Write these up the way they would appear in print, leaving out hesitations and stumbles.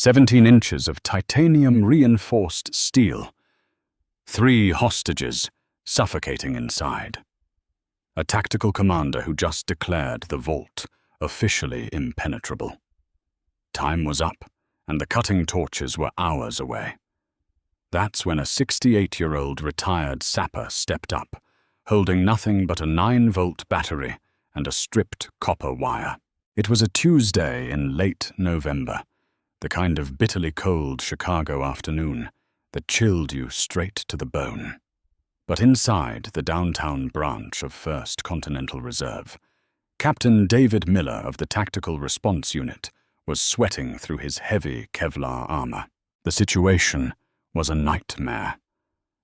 17 inches of titanium-reinforced steel. 3 hostages suffocating inside. A tactical commander who just declared the vault officially impenetrable. Time was up, and the cutting torches were hours away. That's when a 68-year-old retired sapper stepped up, holding nothing but a 9-volt battery and a stripped copper wire. It was a Tuesday in late November, the kind of bitterly cold Chicago afternoon that chilled you straight to the bone. But inside the downtown branch of 1st Continental Reserve, Captain David Miller of the Tactical Response Unit was sweating through his heavy Kevlar armor. The situation was a nightmare.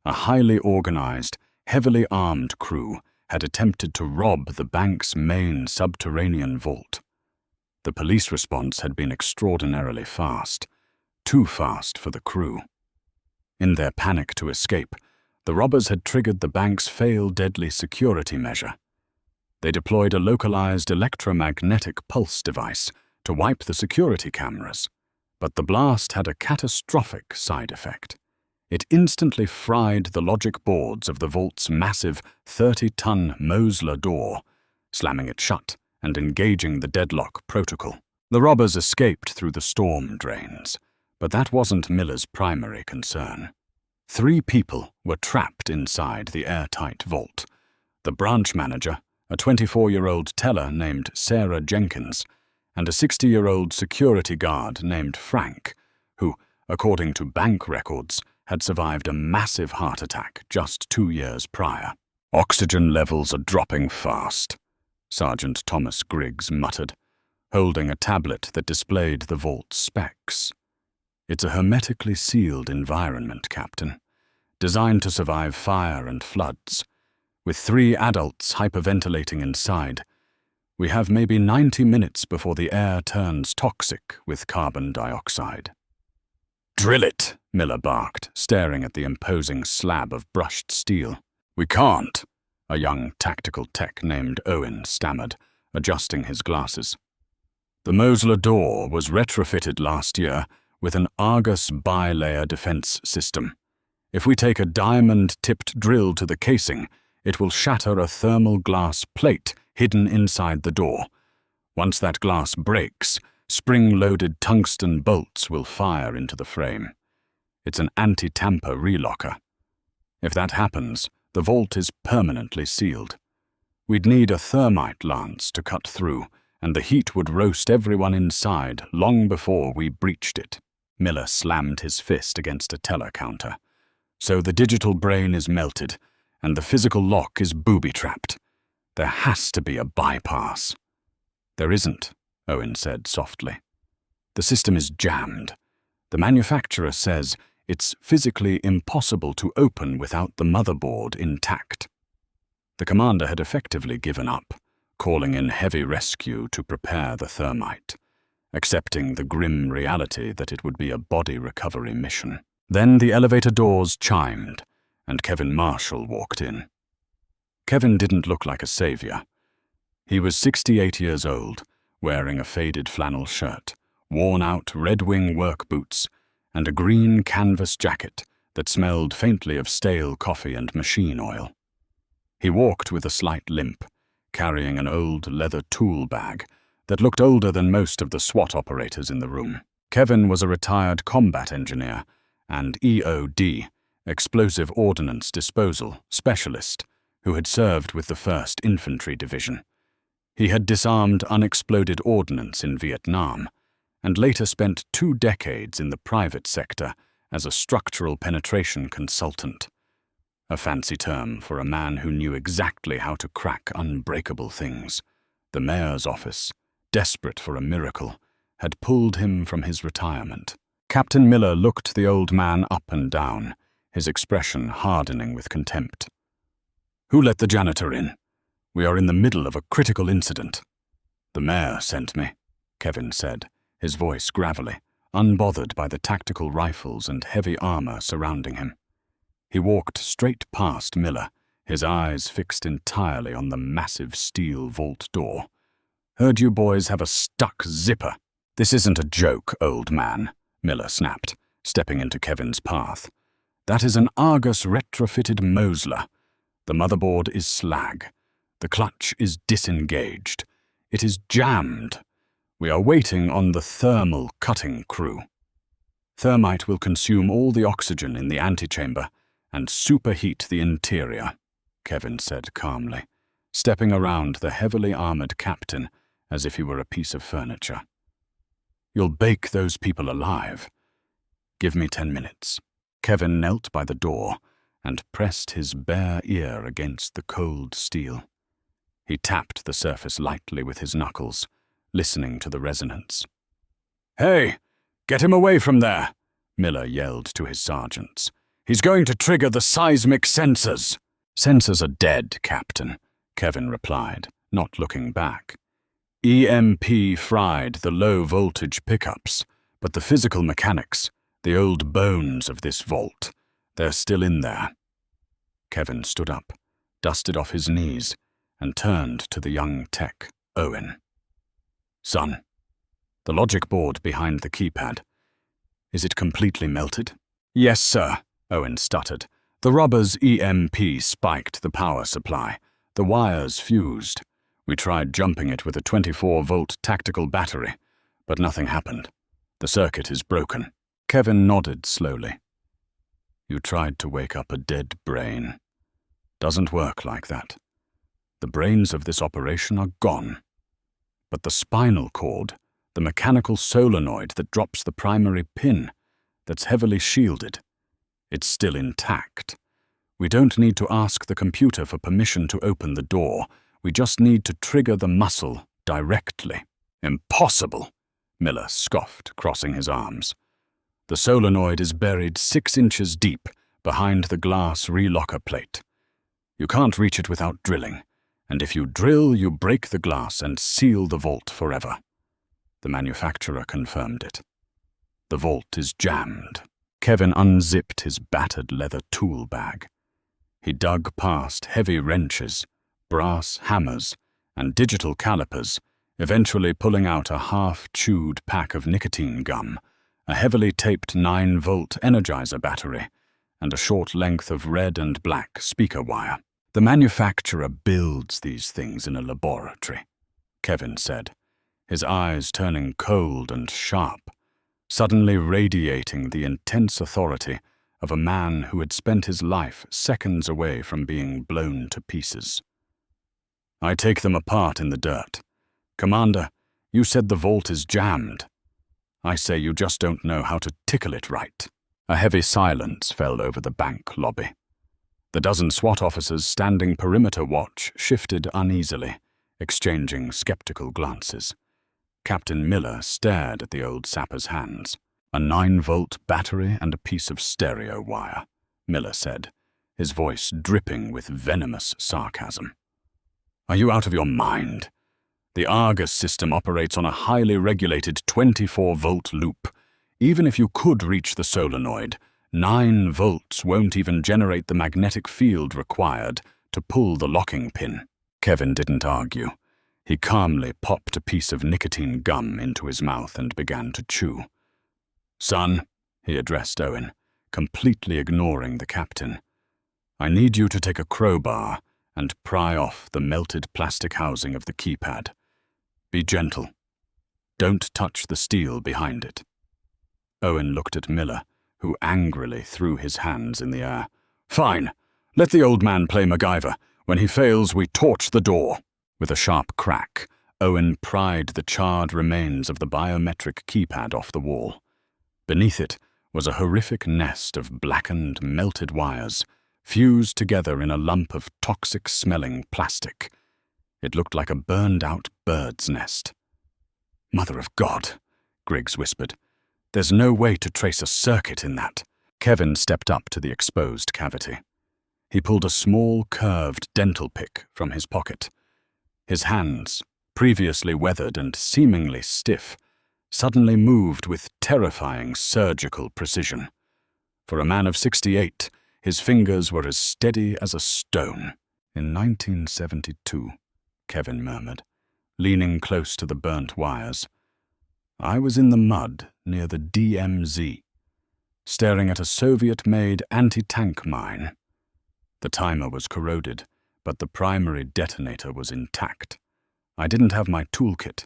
A highly organized, heavily armed crew had attempted to rob the bank's main subterranean vault. The police response had been extraordinarily fast, too fast for the crew. In their panic to escape, the robbers had triggered the bank's fail-deadly security measure. They deployed a localized electromagnetic pulse device to wipe the security cameras, but the blast had a catastrophic side effect. It instantly fried the logic boards of the vault's massive 30-ton Mosler door, slamming it shut and engaging the deadlock protocol. The robbers escaped through the storm drains, but that wasn't Miller's primary concern. 3 people were trapped inside the airtight vault. The branch manager, a 24-year-old teller named Sarah Jenkins, and a 60-year-old security guard named Frank, who, according to bank records, had survived a massive heart attack just 2 years prior. "Oxygen levels are dropping fast," Sergeant Thomas Griggs muttered, holding a tablet that displayed the vault's specs. "It's a hermetically sealed environment, Captain, designed to survive fire and floods. With 3 adults hyperventilating inside, we have maybe 90 minutes before the air turns toxic with carbon dioxide." "Drill it," Miller barked, staring at the imposing slab of brushed steel. "We can't," a young tactical tech named Owen stammered, adjusting his glasses. "The Mosler door was retrofitted last year with an Argus bi-layer defense system. If we take a diamond-tipped drill to the casing, it will shatter a thermal glass plate hidden inside the door. Once that glass breaks, spring-loaded tungsten bolts will fire into the frame. It's an anti-tamper relocker. If that happens, the vault is permanently sealed. We'd need a thermite lance to cut through, and the heat would roast everyone inside long before we breached it." Miller slammed his fist against a teller counter. "So the digital brain is melted, and the physical lock is booby-trapped. There has to be a bypass." "There isn't," Owen said softly. "The system is jammed. The manufacturer says it's physically impossible to open without the motherboard intact." The commander had effectively given up, calling in heavy rescue to prepare the thermite, accepting the grim reality that it would be a body recovery mission. Then the elevator doors chimed, and Kevin Marshall walked in. Kevin didn't look like a savior. He was 68 years old, wearing a faded flannel shirt, worn-out Red Wing work boots, and a green canvas jacket that smelled faintly of stale coffee and machine oil. He walked with a slight limp, carrying an old leather tool bag that looked older than most of the SWAT operators in the room. Kevin was a retired combat engineer and EOD, Explosive Ordnance Disposal, specialist who had served with the 1st Infantry Division. He had disarmed unexploded ordnance in Vietnam and later spent 2 decades in the private sector as a structural penetration consultant, a fancy term for a man who knew exactly how to crack unbreakable things. The mayor's office, desperate for a miracle, had pulled him from his retirement. Captain Miller looked the old man up and down, his expression hardening with contempt. "Who let the janitor in? We are in the middle of a critical incident." "The mayor sent me," Kevin said, his voice gravelly, unbothered by the tactical rifles and heavy armor surrounding him. He walked straight past Miller, his eyes fixed entirely on the massive steel vault door. "Heard you boys have a stuck zipper." "This isn't a joke, old man," Miller snapped, stepping into Kevin's path. "That is an Argus retrofitted Mosler. The motherboard is slag. The clutch is disengaged. It is jammed. We are waiting on the thermal cutting crew. Thermite will consume all the oxygen in the antechamber and superheat the interior," Kevin said calmly, stepping around the heavily armored captain as if he were a piece of furniture. "You'll bake those people alive. Give me 10 minutes." Kevin knelt by the door and pressed his bare ear against the cold steel. He tapped the surface lightly with his knuckles, listening to the resonance. "Hey, get him away from there," Miller yelled to his sergeants. "He's going to trigger the seismic sensors." "Sensors are dead, Captain," Kevin replied, not looking back. "EMP fried the low-voltage pickups, but the physical mechanics, the old bones of this vault, they're still in there." Kevin stood up, dusted off his knees, and turned to the young tech, Owen. "Son, the logic board behind the keypad, is it completely melted?" "Yes, sir," Owen stuttered. "The rubber's EMP spiked the power supply. The wires fused. We tried jumping it with a 24-volt tactical battery, but nothing happened. The circuit is broken." Kevin nodded slowly. "You tried to wake up a dead brain. Doesn't work like that. The brains of this operation are gone. But the spinal cord, the mechanical solenoid that drops the primary pin, that's heavily shielded, it's still intact. We don't need to ask the computer for permission to open the door. We just need to trigger the muscle directly." "Impossible," Miller scoffed, crossing his arms. "The solenoid is buried 6 inches deep behind the glass relocker plate. You can't reach it without drilling, and if you drill, you break the glass and seal the vault forever." The manufacturer confirmed it. "The vault is jammed." Kevin unzipped his battered leather tool bag. He dug past heavy wrenches, brass hammers, and digital calipers, eventually pulling out a half-chewed pack of nicotine gum, a heavily taped 9-volt Energizer battery, and a short length of red and black speaker wire. "The manufacturer builds these things in a laboratory," Kevin said, his eyes turning cold and sharp, suddenly radiating the intense authority of a man who had spent his life seconds away from being blown to pieces. "I take them apart in the dirt. Commander, you said the vault is jammed. I say you just don't know how to tickle it right." A heavy silence fell over the bank lobby. The dozen SWAT officers standing perimeter watch shifted uneasily, exchanging skeptical glances. Captain Miller stared at the old sapper's hands. "A 9-volt battery and a piece of stereo wire," Miller said, his voice dripping with venomous sarcasm. "Are you out of your mind? The Argus system operates on a highly regulated 24-volt loop. Even if you could reach the solenoid, 9 volts won't even generate the magnetic field required to pull the locking pin." Kevin didn't argue. He calmly popped a piece of nicotine gum into his mouth and began to chew. "Son," he addressed Owen, completely ignoring the captain, "I need you to take a crowbar and pry off the melted plastic housing of the keypad. Be gentle. Don't touch the steel behind it." Owen looked at Miller, who angrily threw his hands in the air. "Fine. Let the old man play MacGyver. When he fails, we torch the door." With a sharp crack, Owen pried the charred remains of the biometric keypad off the wall. Beneath it was a horrific nest of blackened, melted wires, fused together in a lump of toxic-smelling plastic. It looked like a burned-out bird's nest. "Mother of God," Griggs whispered. "There's no way to trace a circuit in that." Kevin stepped up to the exposed cavity. He pulled a small, curved dental pick from his pocket. His hands, previously weathered and seemingly stiff, suddenly moved with terrifying surgical precision. For a man of 68, his fingers were as steady as a stone. "In 1972, Kevin murmured, leaning close to the burnt wires. "I was in the mud near the DMZ, staring at a Soviet-made anti-tank mine. The timer was corroded, but the primary detonator was intact. I didn't have my toolkit.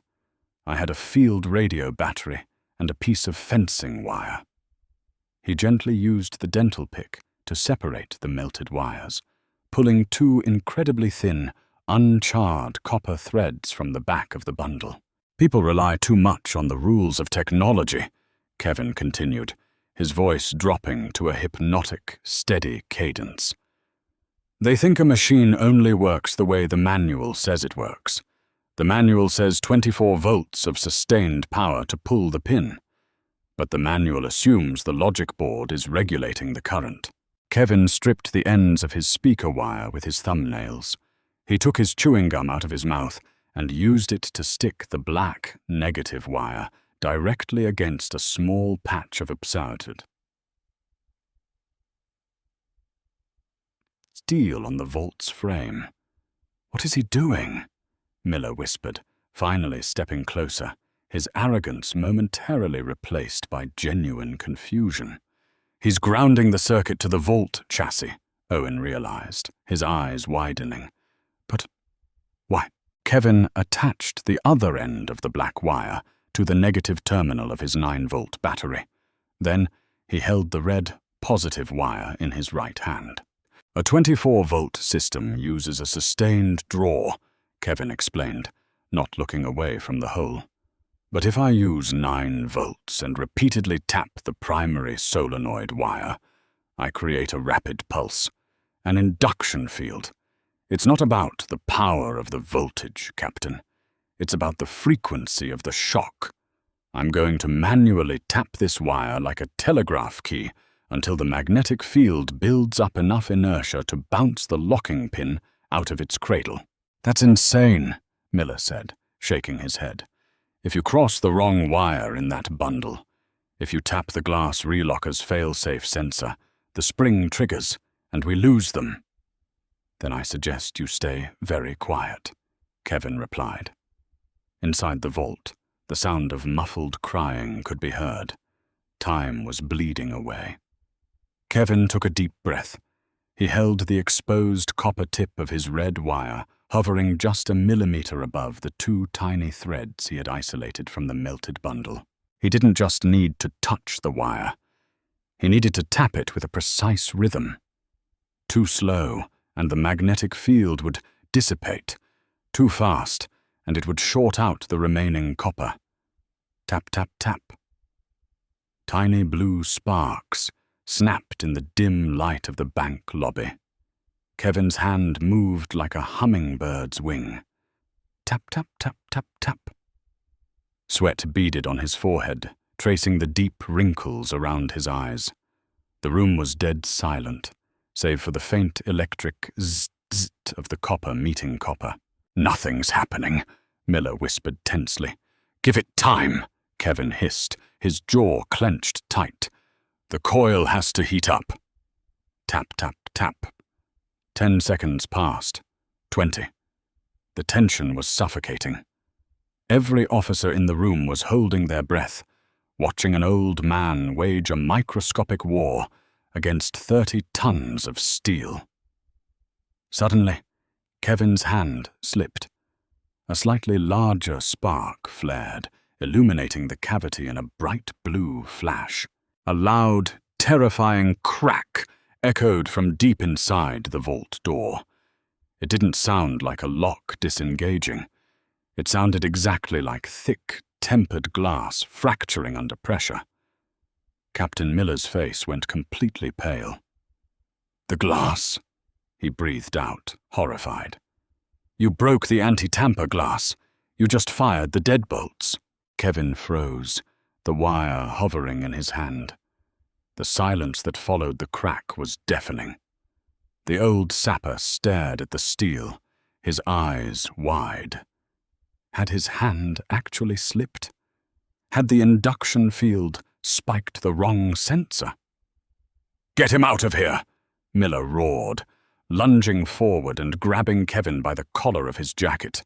I had a field radio battery and a piece of fencing wire. He gently used the dental pick to separate the melted wires, pulling two incredibly thin, uncharred copper threads from the back of the bundle. "People rely too much on the rules of technology," Kevin continued, his voice dropping to a hypnotic, steady cadence. "They think a machine only works the way the manual says it works. The manual says 24 volts of sustained power to pull the pin, but the manual assumes the logic board is regulating the current." Kevin stripped the ends of his speaker wire with his thumbnails. He took his chewing gum out of his mouth and used it to stick the black, negative wire directly against a small patch of absurdity. Steel on the vault's frame. "What is he doing?" Miller whispered, finally stepping closer, his arrogance momentarily replaced by genuine confusion. "He's grounding the circuit to the vault chassis," Owen realized, his eyes widening. "But why?" Kevin attached the other end of the black wire to the negative terminal of his 9-volt battery. Then he held the red, positive wire in his right hand. "A 24-volt system uses a sustained draw," Kevin explained, not looking away from the hole. "But if I use 9 volts and repeatedly tap the primary solenoid wire, I create a rapid pulse, an induction field. It's not about the power of the voltage, Captain. It's about the frequency of the shock. I'm going to manually tap this wire like a telegraph key until the magnetic field builds up enough inertia to bounce the locking pin out of its cradle." "That's insane," Miller said, shaking his head. "If you cross the wrong wire in that bundle, if you tap the glass relocker's fail-safe sensor, the spring triggers, and we lose them." "Then I suggest you stay very quiet," Kevin replied. Inside the vault, the sound of muffled crying could be heard. Time was bleeding away. Kevin took a deep breath. He held the exposed copper tip of his red wire hovering just a millimeter above the 2 tiny threads he had isolated from the melted bundle. He didn't just need to touch the wire. He needed to tap it with a precise rhythm. Too slow, and the magnetic field would dissipate. Too fast, and it would short out the remaining copper. Tap, tap, tap. Tiny blue sparks snapped in the dim light of the bank lobby. Kevin's hand moved like a hummingbird's wing. Tap, tap, tap, tap, tap. Sweat beaded on his forehead, tracing the deep wrinkles around his eyes. The room was dead silent, save for the faint electric zzz of the copper meeting copper. "Nothing's happening," Miller whispered tensely. "Give it time," Kevin hissed, his jaw clenched tight. "The coil has to heat up." Tap, tap, tap. 10 seconds passed. 20. The tension was suffocating. Every officer in the room was holding their breath, watching an old man wage a microscopic war against 30 tons of steel. Suddenly, Kevin's hand slipped. A slightly larger spark flared, illuminating the cavity in a bright blue flash. A loud, terrifying crack echoed from deep inside the vault door. It didn't sound like a lock disengaging. It sounded exactly like thick, tempered glass fracturing under pressure. Captain Miller's face went completely pale. "The glass," he breathed out, horrified. "You broke the anti-tamper glass. You just fired the deadbolts." Kevin froze, the wire hovering in his hand. The silence that followed the crack was deafening. The old sapper stared at the steel, his eyes wide. Had his hand actually slipped? Had the induction field spiked the wrong sensor? "Get him out of here!" Miller roared, lunging forward and grabbing Kevin by the collar of his jacket.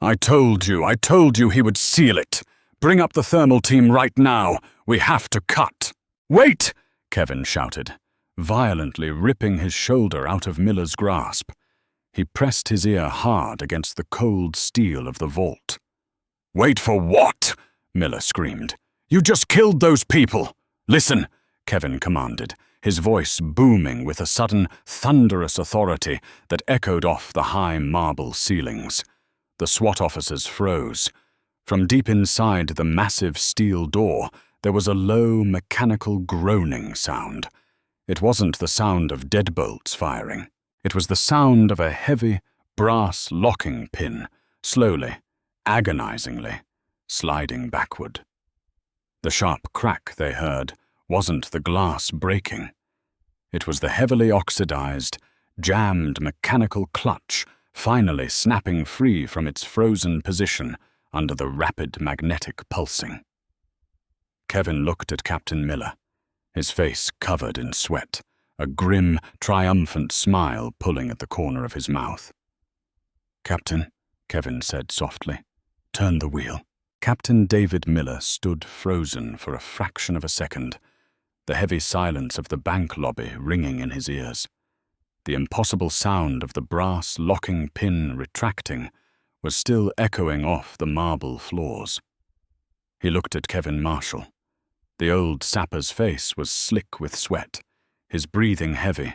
I told you he would seal it. Bring up the thermal team right now. We have to cut. Wait! Kevin shouted, violently ripping his shoulder out of Miller's grasp. He pressed his ear hard against the cold steel of the vault. Wait for what? Miller screamed. You just killed those people! Listen, Kevin commanded, his voice booming with a sudden, thunderous authority that echoed off the high marble ceilings. The SWAT officers froze. From deep inside the massive steel door, there was a low, mechanical groaning sound. It wasn't the sound of deadbolts firing. It was the sound of a heavy, brass locking pin, slowly, agonizingly, sliding backward. The sharp crack they heard wasn't the glass breaking. It was the heavily oxidized, jammed mechanical clutch finally snapping free from its frozen position under the rapid magnetic pulsing. Kevin looked at Captain Miller, his face covered in sweat, a grim, triumphant smile pulling at the corner of his mouth. Captain, Kevin said softly, turn the wheel. Captain David Miller stood frozen for a fraction of a second, the heavy silence of the bank lobby ringing in his ears. The impossible sound of the brass locking pin retracting was still echoing off the marble floors. He looked at Kevin Marshall. The old sapper's face was slick with sweat, his breathing heavy,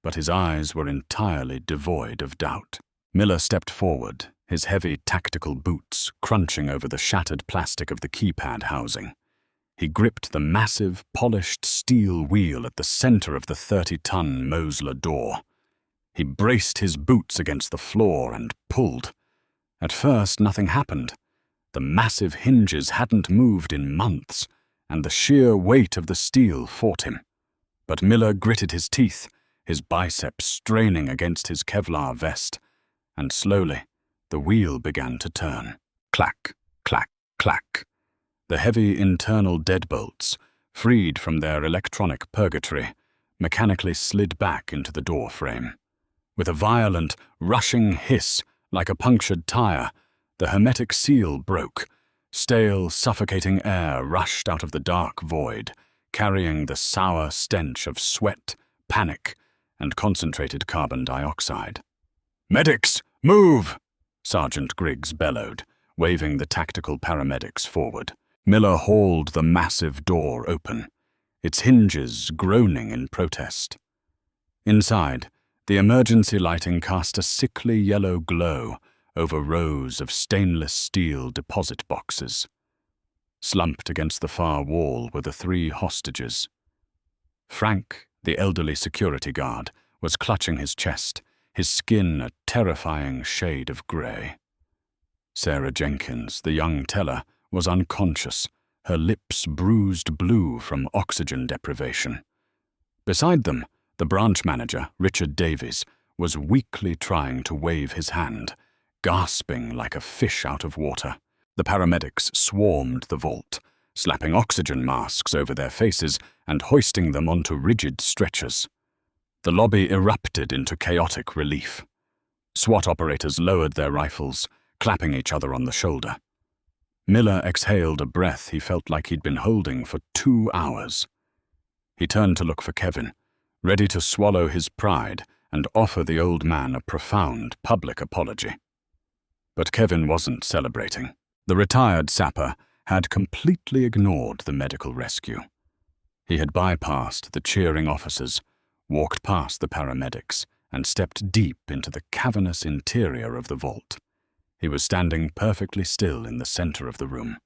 but his eyes were entirely devoid of doubt. Miller stepped forward, his heavy tactical boots crunching over the shattered plastic of the keypad housing. He gripped the massive, polished steel wheel at the center of the 30-ton Mosler door. He braced his boots against the floor and pulled. At first, nothing happened. The massive hinges hadn't moved in months, and the sheer weight of the steel fought him. But Miller gritted his teeth, his biceps straining against his Kevlar vest, and slowly, the wheel began to turn. Clack, clack, clack. The heavy internal deadbolts, freed from their electronic purgatory, mechanically slid back into the door frame. With a violent, rushing hiss, like a punctured tire, the hermetic seal broke. Stale, suffocating air rushed out of the dark void, carrying the sour stench of sweat, panic, and concentrated carbon dioxide. "Medics, move!" Sergeant Griggs bellowed, waving the tactical paramedics forward. Miller hauled the massive door open, its hinges groaning in protest. Inside, the emergency lighting cast a sickly yellow glow over rows of stainless steel deposit boxes. Slumped against the far wall were the 3 hostages. Frank, the elderly security guard, was clutching his chest, his skin a terrifying shade of grey. Sarah Jenkins, the young teller, was unconscious, her lips bruised blue from oxygen deprivation. Beside them, the branch manager, Richard Davies, was weakly trying to wave his hand, gasping like a fish out of water. The paramedics swarmed the vault, slapping oxygen masks over their faces and hoisting them onto rigid stretchers. The lobby erupted into chaotic relief. SWAT operators lowered their rifles, clapping each other on the shoulder. Miller exhaled a breath he felt like he'd been holding for 2 hours. He turned to look for Kevin, ready to swallow his pride and offer the old man a profound public apology. But Kevin wasn't celebrating. The retired sapper had completely ignored the medical rescue. He had bypassed the cheering officers, walked past the paramedics, and stepped deep into the cavernous interior of the vault. He was standing perfectly still in the center of the room,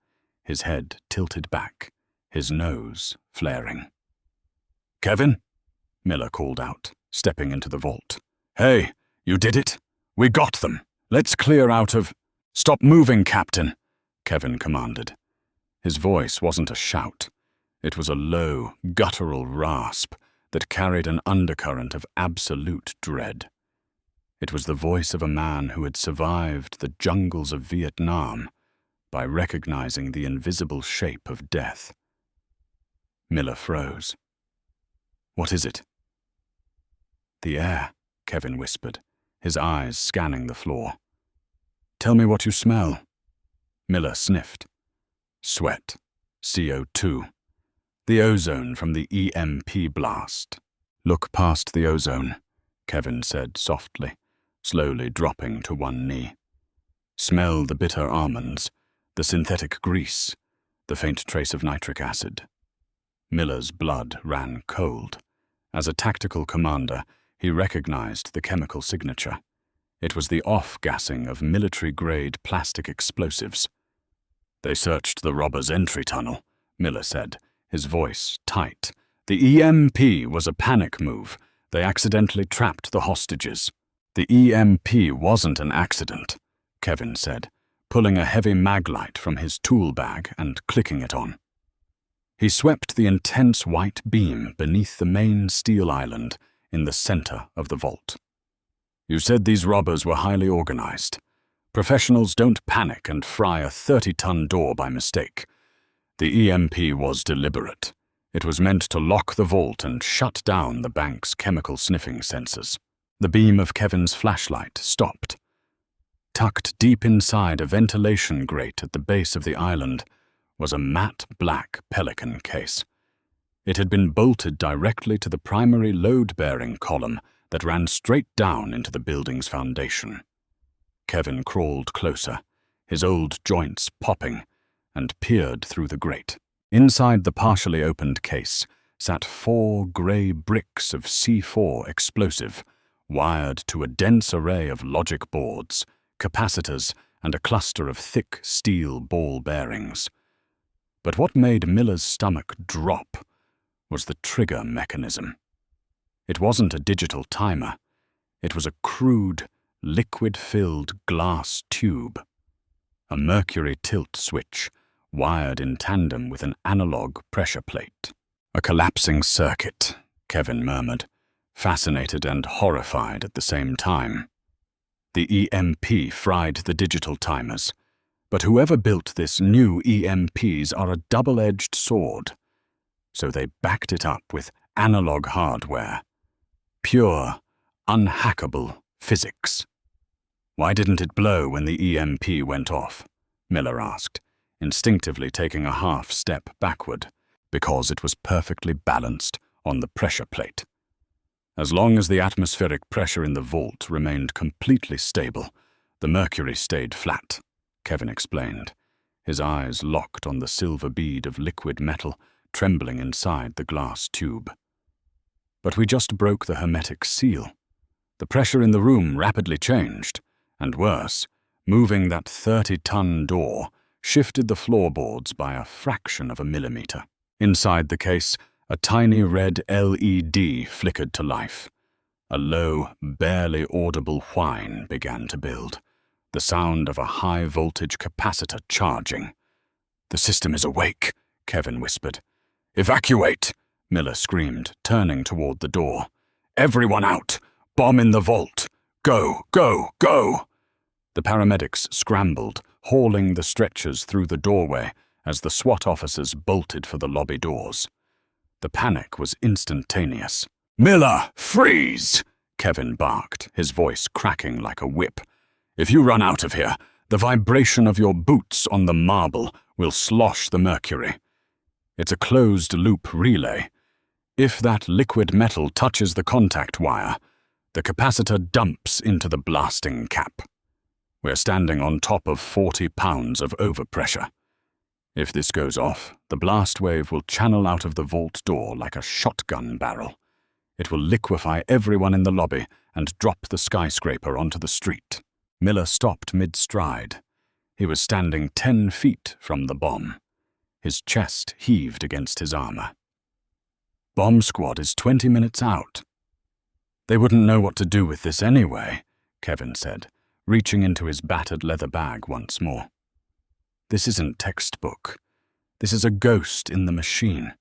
his head tilted back, his nose flaring. "Kevin?" Miller called out, stepping into the vault. "Hey, you did it? We got them. Let's clear out of—" "Stop moving, Captain," Kevin commanded. His voice wasn't a shout. It was a low, guttural rasp that carried an undercurrent of absolute dread. It was the voice of a man who had survived the jungles of Vietnam by recognizing the invisible shape of death. Miller froze. "What is it?" "The air," Kevin whispered, his eyes scanning the floor. "Tell me what you smell." Miller sniffed. "Sweat. CO2. The ozone from the EMP blast. Look past the ozone, Kevin said softly, slowly dropping to one knee. Smell the bitter almonds, the synthetic grease, the faint trace of nitric acid. Miller's blood ran cold. As a tactical commander, he recognized the chemical signature. It was the off-gassing of military-grade plastic explosives. They searched the robbers' entry tunnel, Miller said, his voice tight. The EMP was a panic move. They accidentally trapped the hostages. The EMP wasn't an accident, Kevin said, pulling a heavy maglite from his tool bag and clicking it on. He swept the intense white beam beneath the main steel island in the center of the vault. You said these robbers were highly organized. Professionals don't panic and fry a 30-ton door by mistake. The EMP was deliberate. It was meant to lock the vault and shut down the bank's chemical sniffing sensors. The beam of Kevin's flashlight stopped. Tucked deep inside a ventilation grate at the base of the island was a matte black Pelican case. It had been bolted directly to the primary load-bearing column that ran straight down into the building's foundation. Kevin crawled closer, his old joints popping, and peered through the grate. Inside the partially opened case sat 4 grey bricks of C4 explosive, wired to a dense array of logic boards, capacitors, and a cluster of thick steel ball bearings. But what made Miller's stomach drop was the trigger mechanism. It wasn't a digital timer. It was a crude, liquid-filled glass tube. A mercury tilt switch, wired in tandem with an analog pressure plate. A collapsing circuit, Kevin murmured, fascinated and horrified at the same time. The EMP fried the digital timers, but whoever built this knew EMPs are a double-edged sword. So they backed it up with analog hardware. Pure, unhackable physics. Why didn't it blow when the EMP went off? Miller asked, instinctively taking a half step backward, because it was perfectly balanced on the pressure plate. As long as the atmospheric pressure in the vault remained completely stable, the mercury stayed flat, Kevin explained, his eyes locked on the silver bead of liquid metal trembling inside the glass tube. But we just broke the hermetic seal. The pressure in the room rapidly changed, and worse, moving that 30-ton door shifted the floorboards by a fraction of a millimeter. Inside the case, a tiny red LED flickered to life. A low, barely audible whine began to build, the sound of a high-voltage capacitor charging. "The system is awake," Kevin whispered. "Evacuate!" Miller screamed, turning toward the door. "Everyone out! Bomb in the vault! Go, go, go!" The paramedics scrambled, hauling the stretchers through the doorway as the SWAT officers bolted for the lobby doors. The panic was instantaneous. "Miller, freeze!" Kevin barked, his voice cracking like a whip. "If you run out of here, the vibration of your boots on the marble will slosh the mercury. It's a closed-loop relay. If that liquid metal touches the contact wire, the capacitor dumps into the blasting cap. We're standing on top of 40 pounds of overpressure. If this goes off, the blast wave will channel out of the vault door like a shotgun barrel. It will liquefy everyone in the lobby and drop the skyscraper onto the street." Miller stopped mid-stride. He was standing 10 feet from the bomb. His chest heaved against his armor. "Bomb squad is 20 minutes out." "They wouldn't know what to do with this anyway," Kevin said, reaching into his battered leather bag once more. "This isn't textbook. This is a ghost in the machine.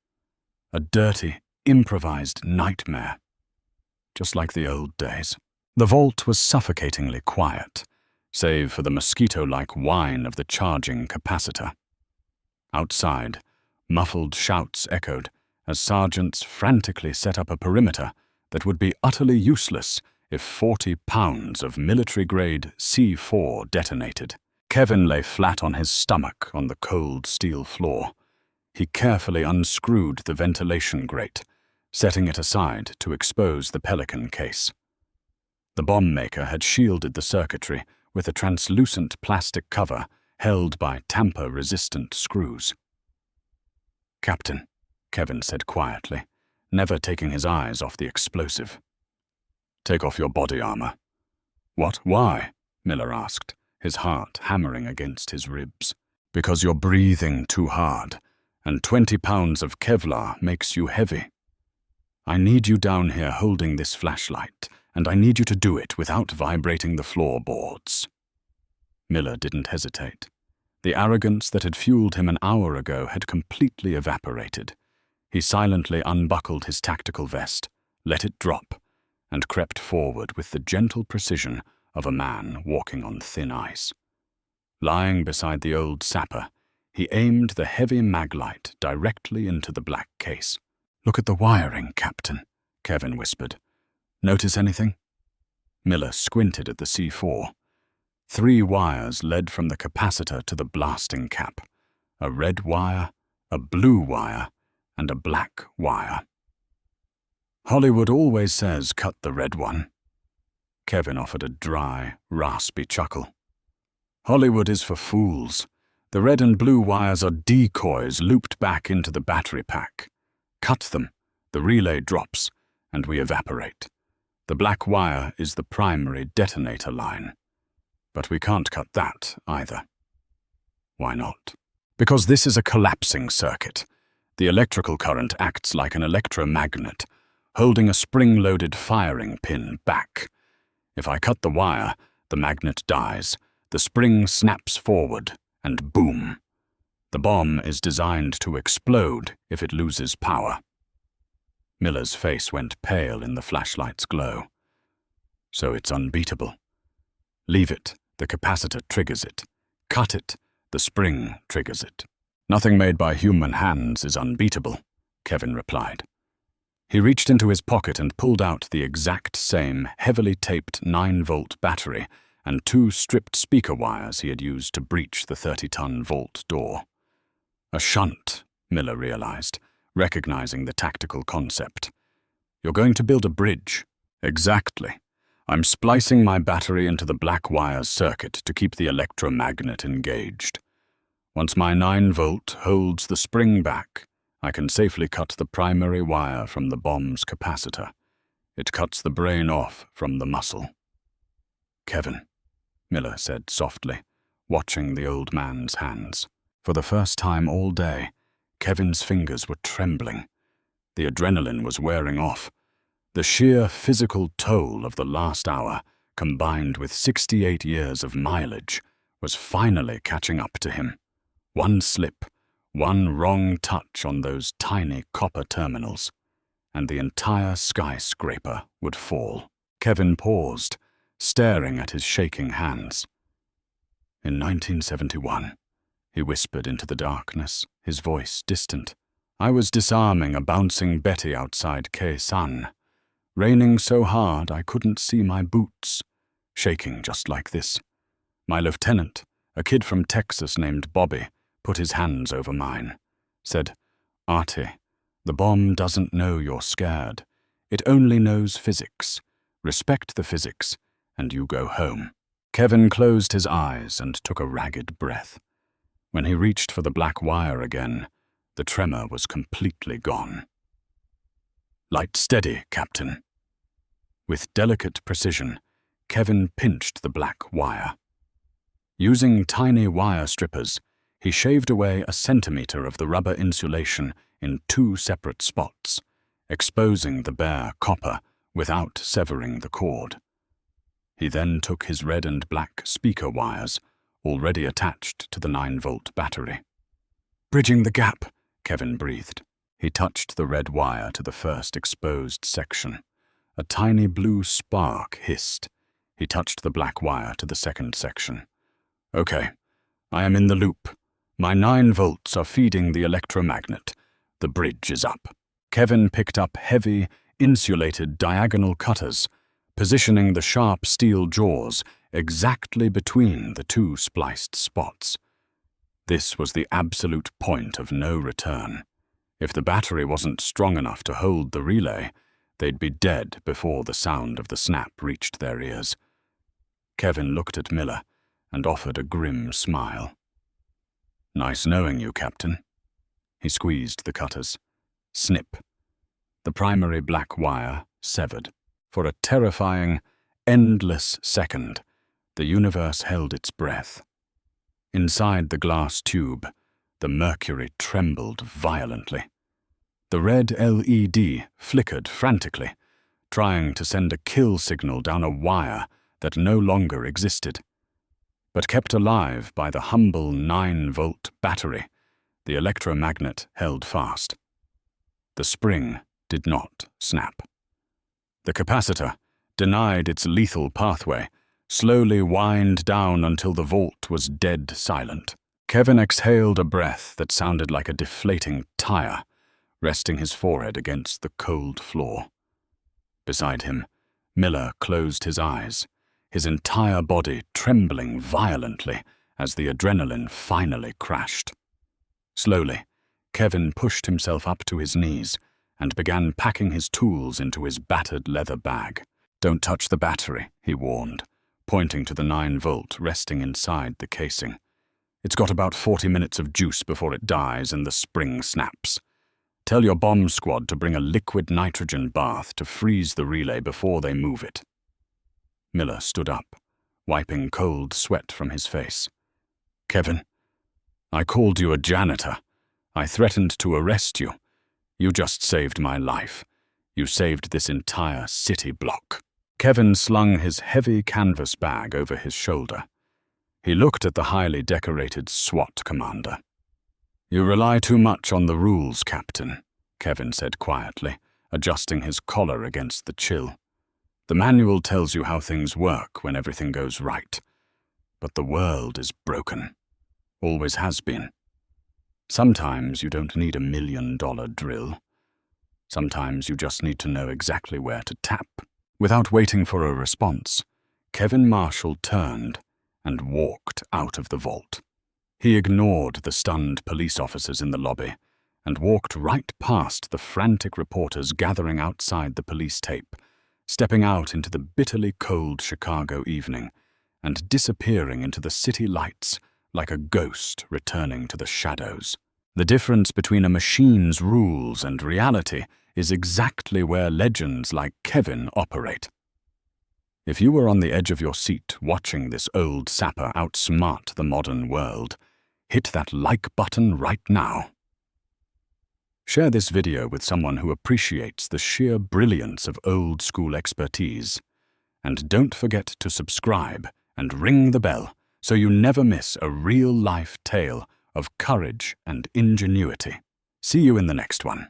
A dirty, improvised nightmare. Just like the old days." The vault was suffocatingly quiet, save for the mosquito-like whine of the charging capacitor. Outside, muffled shouts echoed as sergeants frantically set up a perimeter that would be utterly useless if 40 pounds of military-grade C4 detonated. Kevin lay flat on his stomach on the cold steel floor, He carefully unscrewed the ventilation grate, setting it aside to expose the Pelican case. The bomb maker had shielded the circuitry with a translucent plastic cover held by tamper-resistant screws. "Captain," Kevin said quietly, never taking his eyes off the explosive. "Take off your body armor." "What? Why?" Miller asked, his heart hammering against his ribs. "Because you're breathing too hard, and 20 pounds of Kevlar makes you heavy. I need you down here holding this flashlight, and I need you to do it without vibrating the floorboards." Miller didn't hesitate. The arrogance that had fueled him an hour ago had completely evaporated. He silently unbuckled his tactical vest, let it drop, and crept forward with the gentle precision of a man walking on thin ice. Lying beside the old Sapper, he aimed the heavy maglite directly into the black case. "Look at the wiring, Captain," Kevin whispered. "Notice anything?" Miller squinted at the C4. 3 wires led from the capacitor to the blasting cap. A red wire, a blue wire, and a black wire. "Hollywood always says cut the red one." Kevin offered a dry, raspy chuckle. "Hollywood is for fools. The red and blue wires are decoys looped back into the battery pack. Cut them, the relay drops, and we evaporate. The black wire is the primary detonator line. But we can't cut that either." "Why not?" "Because this is a collapsing circuit. The electrical current acts like an electromagnet, holding a spring-loaded firing pin back. If I cut the wire, the magnet dies, the spring snaps forward, and boom. The bomb is designed to explode if it loses power." Miller's face went pale in the flashlight's glow. "So it's unbeatable. Leave it, the capacitor triggers it. Cut it, the spring triggers it." "Nothing made by human hands is unbeatable," Kevin replied. He reached into his pocket and pulled out the exact same heavily taped 9-volt battery and 2 stripped speaker wires he had used to breach the 30-ton vault door. A shunt, Miller realized, recognizing the tactical concept. "You're going to build a bridge." "Exactly. I'm splicing my battery into the black wire's circuit to keep the electromagnet engaged. Once my 9-volt holds the spring back, I can safely cut the primary wire from the bomb's capacitor. It cuts the brain off from the muscle." "Kevin," Miller said softly, watching the old man's hands. For the first time all day, Kevin's fingers were trembling. The adrenaline was wearing off. The sheer physical toll of the last hour, combined with 68 years of mileage, was finally catching up to him. One slip, one wrong touch on those tiny copper terminals, and the entire skyscraper would fall. Kevin paused, staring at his shaking hands. "In 1971, he whispered into the darkness, his voice distant. "I was disarming a bouncing Betty outside Khe-San, raining so hard I couldn't see my boots, shaking just like this. My lieutenant, a kid from Texas named Bobby, put his hands over mine, said, 'Artie, the bomb doesn't know you're scared. It only knows physics. Respect the physics, and you go home.'" Kevin closed his eyes and took a ragged breath. When he reached for the black wire again, the tremor was completely gone. "Light steady, Captain." With delicate precision, Kevin pinched the black wire. Using tiny wire strippers, he shaved away a centimeter of the rubber insulation in 2 separate spots, exposing the bare copper without severing the cord. He then took his red and black speaker wires, already attached to the 9-volt battery. "Bridging the gap," Kevin breathed. He touched the red wire to the first exposed section. A tiny blue spark hissed. He touched the black wire to the second section. "Okay, I am in the loop. My 9 volts are feeding the electromagnet. The bridge is up." Kevin picked up heavy, insulated diagonal cutters, positioning the sharp steel jaws exactly between the 2 spliced spots. This was the absolute point of no return. If the battery wasn't strong enough to hold the relay, they'd be dead before the sound of the snap reached their ears. Kevin looked at Miller and offered a grim smile. "Nice knowing you, Captain." He squeezed the cutters. Snip. The primary black wire severed. For a terrifying, endless second, the universe held its breath. Inside the glass tube, the mercury trembled violently. The red LED flickered frantically, trying to send a kill signal down a wire that no longer existed. But kept alive by the humble 9-volt battery, the electromagnet held fast. The spring did not snap. The capacitor, denied its lethal pathway, slowly whined down until the vault was dead silent. Kevin exhaled a breath that sounded like a deflating tire, resting his forehead against the cold floor. Beside him, Miller closed his eyes, his entire body trembling violently as the adrenaline finally crashed. Slowly, Kevin pushed himself up to his knees and began packing his tools into his battered leather bag. "Don't touch the battery," he warned, pointing to the 9-volt resting inside the casing. "It's got about 40 minutes of juice before it dies and the spring snaps. Tell your bomb squad to bring a liquid nitrogen bath to freeze the relay before they move it." Miller stood up, wiping cold sweat from his face. "Kevin, I called you a janitor. I threatened to arrest you. You just saved my life. You saved this entire city block." Kevin slung his heavy canvas bag over his shoulder. He looked at the highly decorated SWAT commander. "You rely too much on the rules, Captain," Kevin said quietly, adjusting his collar against the chill. "The manual tells you how things work when everything goes right. But the world is broken. Always has been. Sometimes you don't need $1 million drill. Sometimes you just need to know exactly where to tap." Without waiting for a response, Kevin Marshall turned and walked out of the vault. He ignored the stunned police officers in the lobby and walked right past the frantic reporters gathering outside the police tape, stepping out into the bitterly cold Chicago evening and disappearing into the city lights like a ghost returning to the shadows. The difference between a machine's rules and reality is exactly where legends like Kevin operate. If you were on the edge of your seat watching this old sapper outsmart the modern world, hit that like button right now. Share this video with someone who appreciates the sheer brilliance of old-school expertise. And don't forget to subscribe and ring the bell so you never miss a real-life tale of courage and ingenuity. See you in the next one.